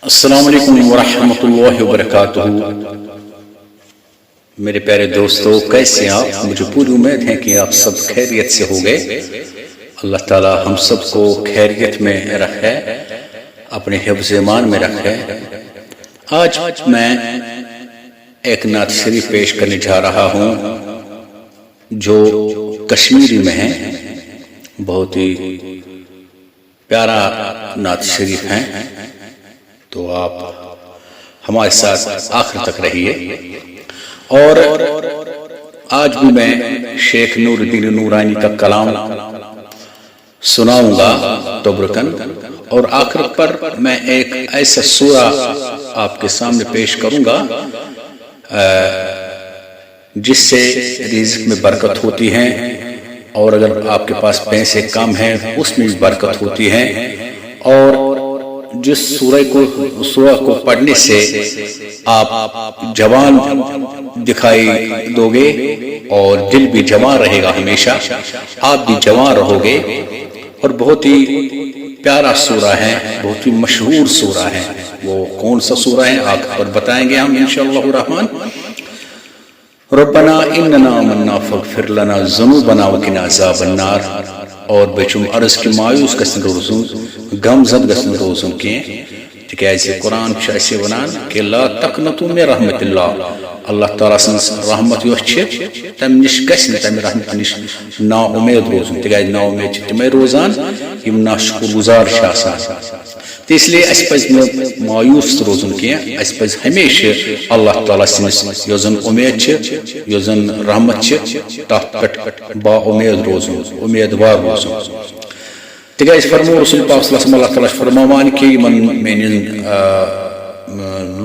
السلام علیکم ورحمۃ اللہ وبرکاتہ۔ میرے پیارے دوستو، کیسے ہیں آپ؟ مجھے پوری امید ہے کہ آپ سب خیریت سے ہو گئے۔ اللہ تعالی ہم سب کو خیریت میں رکھے، اپنے حفظ ایمان میں رکھے۔ آج میں ایک نعت شریف پیش کرنے جا رہا ہوں جو کشمیری میں ہے، بہت ہی پیارا نعت شریف ہے، تو آپ ہمارے ساتھ آخر تک رہیے۔ اور آج بھی میں شیخ نور الدین نورانی کا کلام سناؤں گا تبرکن، اور آخر پر میں ایک ایسا سورہ آپ کے سامنے پیش کروں گا جس سے رزق میں برکت ہوتی ہے، اور اگر آپ کے پاس پیسے کم ہیں اس میں بھی برکت ہوتی ہے، اور جس سورہ کو پڑھنے سے آپ جوان دکھائی دو گے اور دل بھی جوان رہے گا، ہمیشہ آپ بھی جوان رہو گے۔ اور بہت ہی پیارا سورہ ہے، بہت ہی مشہور سورہ ہے۔ وہ کون سا سورہ ہے آگے پر بتائیں گے ہم انشاءاللہ الرحمن۔ ربنا اننا آمنا فاغفر لنا ذنوبنا وقنا عذاب النار۔ اور بیچم عرض کی مایوس گژھن روزن، غم زد گژھن روزن کی، تکیازِ قرآن چھُ اَسہِ ونان کہ لا تقنطوا من رحمت اللہ، اللہ تعالیٰ سٕنٛز رحمت یۄس چھِ تمہِ نِش گژھِ نہٕ، تمہِ رحمت نِش نا اُمید روزُن، تکیازِ نا اُمید چھِ تِمے روزان یِم ناشکر گزار چھِ آسان۔ تو اس لیے اَسہِ پزِ نہٕ مایوس روزُن کینٛہہ، اَسہِ پزِ ہمیشہ اللہ تعالیٰ سٕنٛز یۄس زن اُمید چھِ، یۄس زن رحمت چھِ، تتھ پٮ۪ٹھ با اُمید روزُن، اُمیدوار روزُن۔ تکیازِ فرمو رسول پاک صلی اللہ علیہ وسلم، اللہ تعالیٰ چھُ فرماوان کہ یمن میانٮ۪ن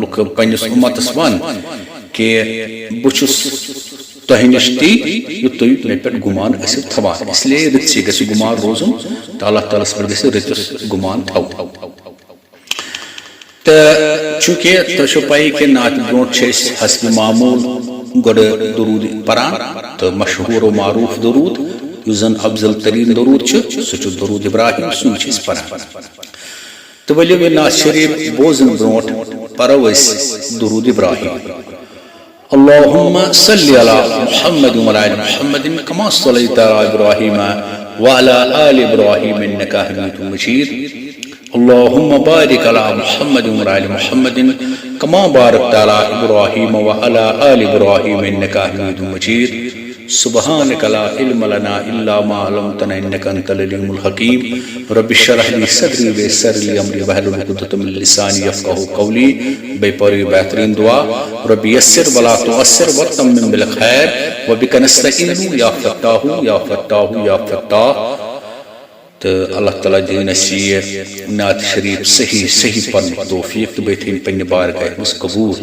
لُکن پننِس اُمتس ون کہ بہٕ چھُس تۄہہِ نِش تی یُتھ تُہۍ مےٚ پٮ۪ٹھ گُمان ٲسِو تھاوان۔ اس لیے رٕژسٕے گژھِ گُمان روزُن تہٕ اللہ تعالیٰ ہس پٮ۪ٹھ گژھِ رٕتِس گُمان تھاوُن۔ تہٕ چوٗنٛکہِ تۄہہِ چھو پاے کہ نعتہِ برونٛٹھ چھِ أسۍ حسبِ معموٗل گۄڈٕ درود پران، تہٕ مشہوٗر و معروٗف درود یُس زن افضل ترین درود چھُ سُہ چھُ درود ابراہیم، سُے چھِ أسۍ پران۔ تہٕ ؤلِو یہِ نعت شریف بوزن برونٛٹھ پرو أسۍ درود ابراہیم۔ اللهم صل على محمد وعلى آل محمد كما صليت على إبراهيم وعلى آل إبراهيم إنك حميد مجيد۔ اللهم بارك على محمد وعلى آل محمد كما باركت على إبراهيم وعلى آل إبراهيم إنك حميد مجيد۔ سبحانك لا علم لنا إلا ما علمتنا إنك أنت العليم الحكيم۔ رب اشرح لي صدري ويسر لي أمري واحلل عقدة من لساني يفقهوا قولي۔ بے پوری بہترین دعا، رب یسر ولا تعسر وتمم بالخیر وبک نستعین یا فتاح یا فتاح یا فتاح۔ تو اللہ تعالیٰ دین اَسہِ یہِ نعت شریف صحیح پرنُک توفیق تہٕ بیٚیہِ تھٲیِن پننہِ بارگاہہِ منٛز قبوٗل۔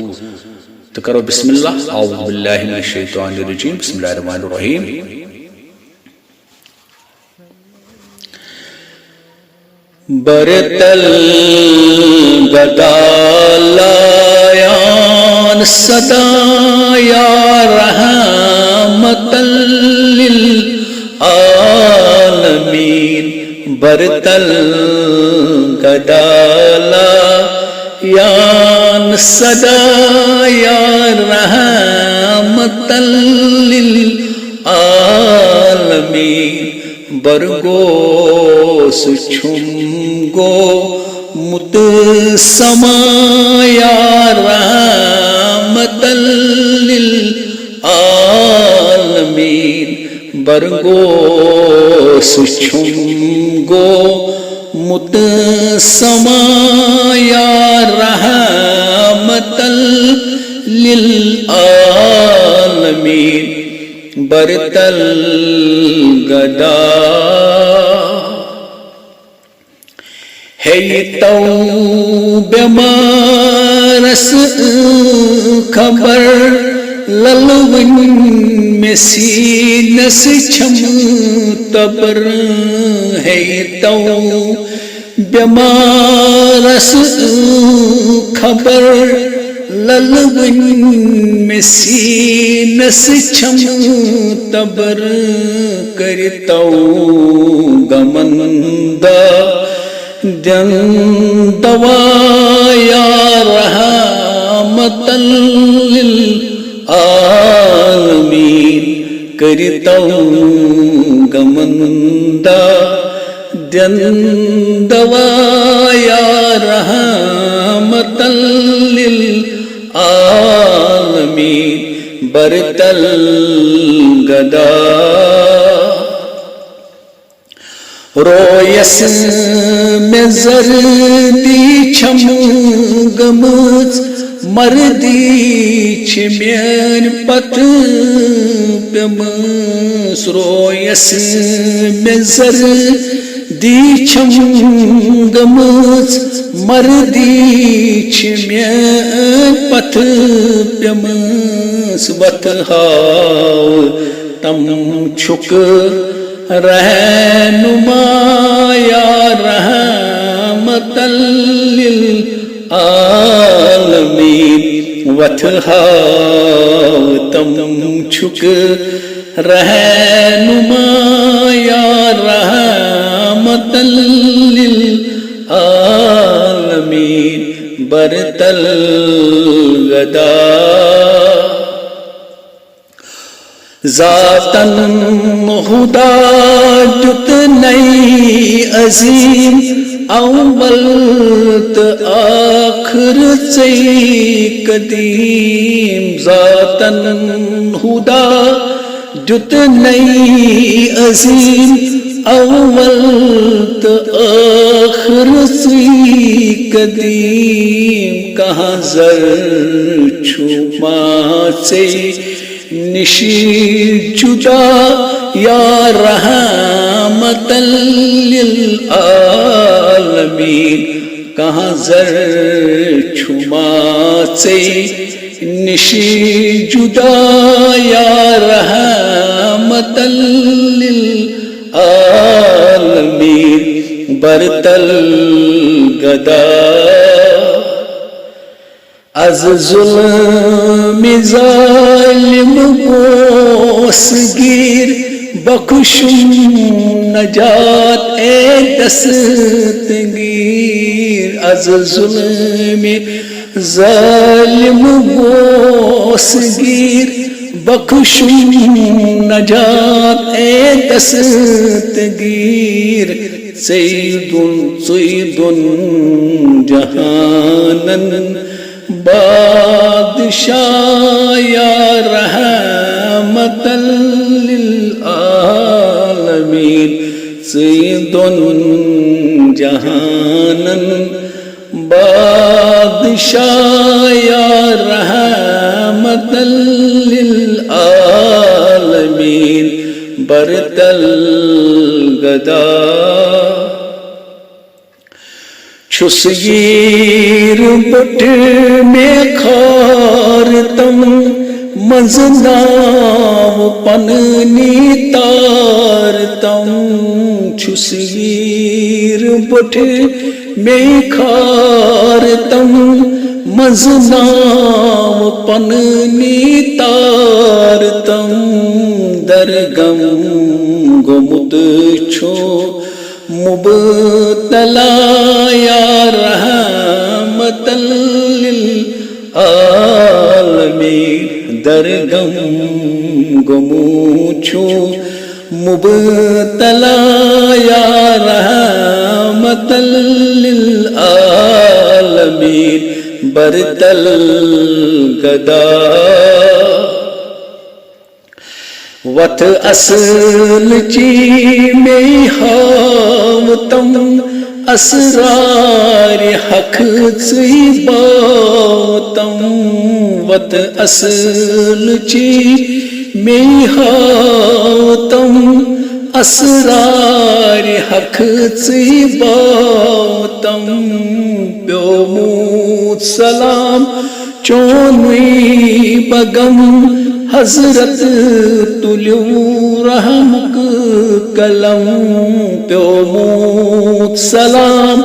تو کرو بسم اللہ، اعوذ باللہ من الشیطان الرجیم، بسم اللہ الرحمن الرحیم۔ برتل گدالیان صدا یا رحمت للعالمین۔ برتل گدالیان صدا یا رحمت للعالمین۔ برگو سچھم گو مت سما یا رحمت للعالمین۔ برگو سچھم گو مت سما یا رحمت للعالمین۔ برتل گدا ہے یہ تو بیمارس خبر للون میں سینس چھم تبر۔ ہے یہ تو بیمارس خبر للون میں سینس چھم تبر۔ کرتو گمندہ دن دوا یا کرتو گمندہ دن دوا یا رحمت للعالمین برتل گدا رویس میں زردی چھم گمز مردی چھمین پت پمس رویس میں زردی چھم گمز مردی چھمین پت پمس وت ہاو تم چھک رہنما یا رحمت للعالمین وت ہاو تم چھک رہنما یا رحمت للعالمین برتل غدا ذاتاً خدا جتنی عظیم اول تا آخر سے قدیم ذاتاً خدا جتنی عظیم اول تا آخر سے قدیم کہاں زر چھما سے نشی جدا یا رحمت للعالمین کہاں زر چھما سے نشی جدا یا رحمت للعالمین برتل گدا از ظلم ظالم بوسگیر بخشم نجات اے دستگیر از ظلم ظالم بوسگیر بخشم نجات اے دستگیر سید جہانن بادشاہ یا رحمت للعالمین سید جہانن بادشاہ یا رحمت للعالمین برتل گدا چھسگیر بٹ میں کھارتم مزناو پننی تارتم چھسگیر بٹ میں کھارتم مزناو پننی تارتم درگم گمت چھو مبتلا یا رحمت للعالمین درگم گموچو مبتلا یا رحمت للعالمین برتل گدا وت اصل چی میں ہاوتم اسرار حق چی باوتم وت اصل چی میں ہاوتم اسرار حق چی باوتم پیومود سلام چونوی بگم حضرت تلیو رحمک کلم پیومود سلام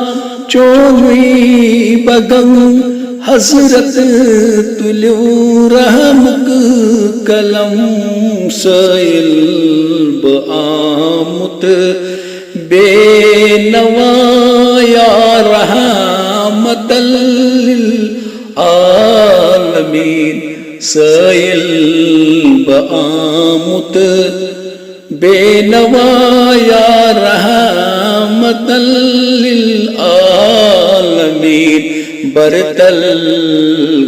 چونوی بگم حضرت تلیو رحمک کلم سائل بآمت بے نوا یا رحمت للعالمین سائل بآمت بے نوا یا رحمت للعالمین برتل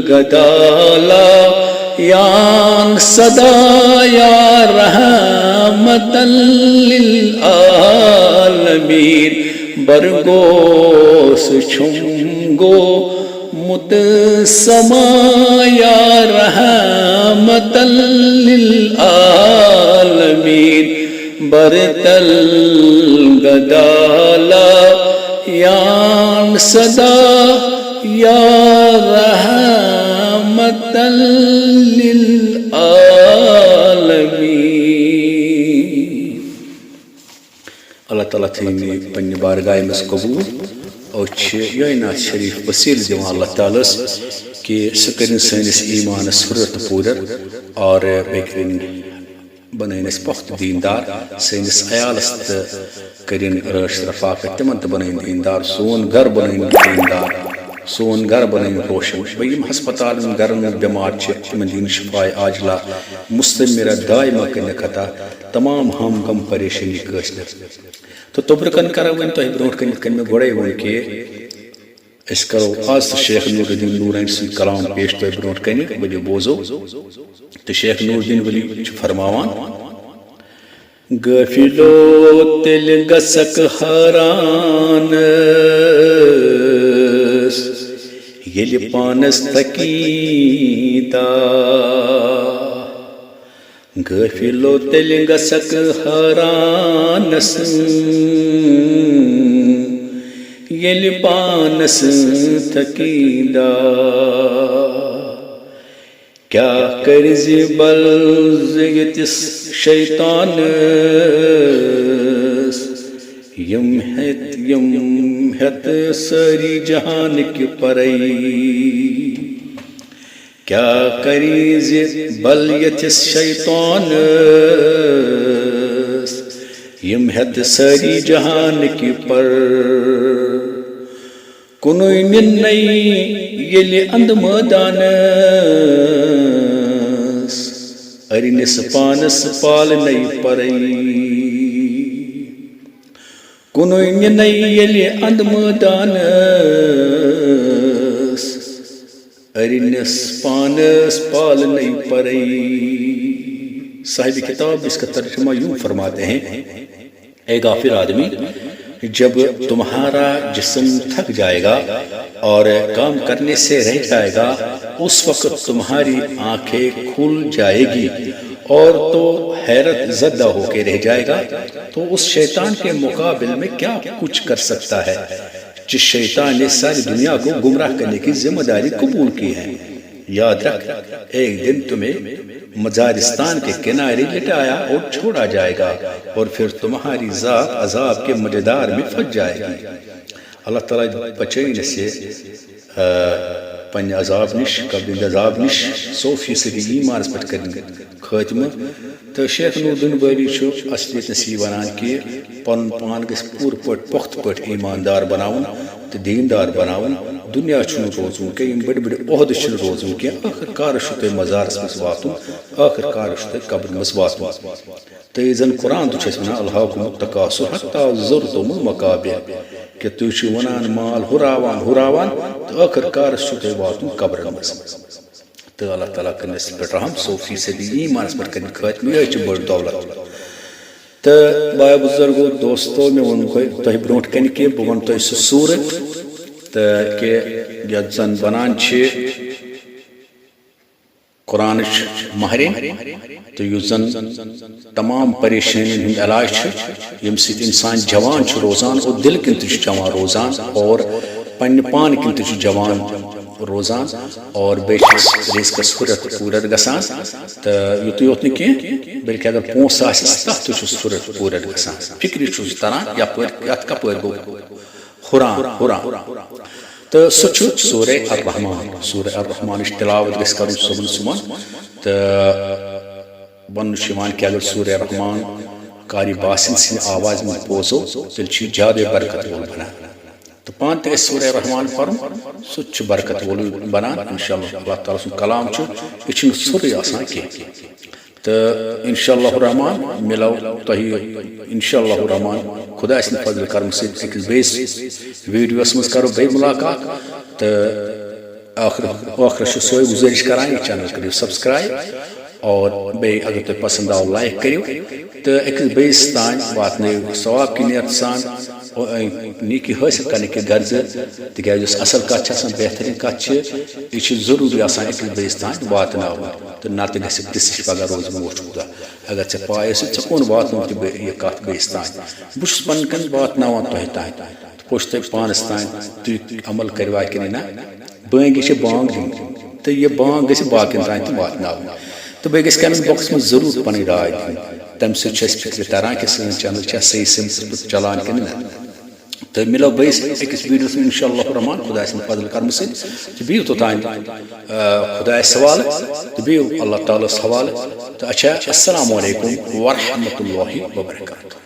گدالا یان صدا یا رحمت للعالمین برگوس چھنگو مت سما یا رحمت للعالمین برتل گدالا یان صدا یا رحمت للعالمین. اللہ تعالیٰ تھینی پنہ بارگاہ مز قبول اور یہ نعت شریف وسیل دیوان اللہ تعالیٰ کہ سہ کرن سٲنِس ایمانس حرت پورر اور بیٚیہِ کرن بنٲیِن أسۍ پۄختہٕ دیندار سٲنِس عیالس تہٕ کرن رٲچھ رفاقت تمن تہِ بنٲیِن دیندار سون گھر بنٲیِن دیندار سون گھر بنٲیِن روشن بیٚیہِ یِم ہسپتالن گرن منٛز بٮ۪مار چھِ تِمن دِیِن شفاء عاجلہ مستمرہ دائمہ کرنٕکھ عطا تمام ہم غم پریشانی کٲشِر تو توبرٕ کن کرو وۄنۍ تۄہہِ برونٛٹھ کن یِتھ کٔنۍ مےٚ گۄڈے ووٚن کہِ أسۍ کرو آز تہٕ شیخ نور الدین نورانی سُنٛد کلام پیش تۄہہِ برونٛٹھ کنہِ ؤلِو بوزو تہٕ شیخ نور الدین ؤلی چھُ فرماوان غٲفِلو تیٚلہِ گژھکھ حٲران ییٚلہِ پانس تقیٖدا غٲفِلو تیٚلہِ گژھکھ حٲرانس ییٚلہِ پانس تقیٖدا کیٛاہ کٔرزِ بل ییٚتِس شیطانس یِم ہٮ۪تھ سٲری جہانٕکۍ پرے کیٛاہ کٔرزِ بل ییٚتِس شیطانس یِم ہٮ۪تھ سٲری جہانٕکۍ پر کُنُے نِنَے ییٚلہِ اندٕ مٲدانس أرنِس پانس پالنَے پرے کُنُے نِنَے ییٚلہِ اندٕ مٲدانس أرنِس پانس پالنَے پرے. صاحب کتاب اس کا ترجمہ یوں فرماتے ہیں اے غافل آدمی جب تمہارا جسم تھک جائے گا اور کام کرنے سے رہ جائے گا اس وقت تمہاری آنکھیں کھل جائے گی اور تو حیرت زدہ ہو کے رہ جائے گا تو اس شیطان کے مقابل میں کیا کچھ کر سکتا ہے جس شیطان نے ساری دنیا کو گمراہ کرنے کی ذمہ داری قبول کی ہے. یاد رکھ ایک دن تمہیں مزارستان کے کنارے لٹایا اور چھوڑا جائے گا اور پھر تمہاری ذات عذاب کے مجدار میں پھنس جائے گی. اللہ تعالیٰ بچائیں سے پنہ عذاب نش قبل عذاب نش 100% ایمانس پہ کریں خاتمہ. تو شیخ نور الدین باری اصلیت نسی ونان کہ پن پان گھ پور پٹ پخت پٹ ایماندار بناون تو دیندار بناون. دنیا چھنہ روزن کی بڑ بڑ عہد چھنہ روزن کی آخر کار تہ مزارس مز واتن آخر کار تہ قبر مز واتن. تو زن قرآن تہ ونان الہاکم التکاثر حتی زرتم المقابر کہ تھی ونان مال ہراوان ہراوان تو آخر کار تہ واتن قبر مز. تو اللہ تعالیٰ کرنس پہ رحم 100% ایمانس پہ کرن خاتمہ یہ بڑ دولت. تو بھائی بزرگو دوستو میں ون تہ برونٹ کن کہ بہ ون تہ سہ صورت کہ یت زن بنان قرآن مہرین تو یس زن تمام پریشانین ہند علاج یم سۭتۍ انسان جوان روزان اور دل کن تہ جوان روزان اور پنہ پان کن تہ جوان روزان اور بیس رزقس حرت پورر گسان. تو یوت یوت نی بلکہ اگر پونس آسس تس تہ حرت پورر گسان فکر چھس تران یت کپر گو حران. تو سہ سورہ الرحمان. سورہ الرحمان تلاوت گھس کرن صبح صبح تو ون کہ اگر سورہ الرحمان قاری باسن سن آواز میں بوزو تیل زیادہ برکت وول بنان. تو پان تہ سورہ رحمان پرن سہ برکت وول بنان انشاءاللہ اللہ تعالیٰ سن کلام یہ سوری آسان کی تو انشاءاللہ الرحمن ملو تہی انشاءاللہ الرحمن خدا سن فضل کرم سۭتۍ أکِس بیٚیِس ویڈیوس منٛز کرو بیٚیہِ ملاقات تو آخر سوے گزارش کران یہ چینل کریو سبسکرائب اور بیٚیہِ اگر تۄہہِ پسند آو لائک کریو تو أکِس بیٚیِس تام واتنٲیِو ثواب کی نیت سان نیکی حاصل کرنے کی غرض تکیازِ یۄس اصل کتھ چھِ آسان بہترین کتھ یہ ضروری آسان أکِس بیٚیِس تام واتناوٕنۍ تو نتہٕ گژھِ تِژھ ہِش پگاہ روزِ موچوٗدہ اگر ژےٚ پاے ٲسۍ ژےٚ کوٚن واتنوو تہِ یہِ کتھ بیٚیِس تام بہٕ چھُس پنٕنۍ کِنۍ واتناوان تۄہہِ تام پوٚتُس تۄہہِ پانس تام تُہۍ عمل کٔروا کِنہٕ نہ بٲنگہِ چھِ بانگ دِنۍ تہٕ یہِ بانگ گژھِ باقین تام تہِ واتناوٕنۍ تو بیٚیہِ گژھِ کمنٹ باکسس منٛز ضروٗر پنٕنۍ راے دِنۍ تمہِ سۭتۍ چھِ اَسہِ فِکرِ تران کہِ سٲنۍ چینل چھا صحیح سمت چلان کِنہٕ نہ تو ملو بیٚیِس أکِس ویڈیوس منٛز انشاءاللہ الرحمن خدا سٕنٛدِ فضل کرمہٕ سۭتۍ تہٕ بِہِو توٚتام خدایس حوالہٕ تہٕ بِہِو اللہ تعالیٰ ہس حوالہٕ تہٕ اچھا السلام علیکم ورحمۃ اللہ وبرکاتہ.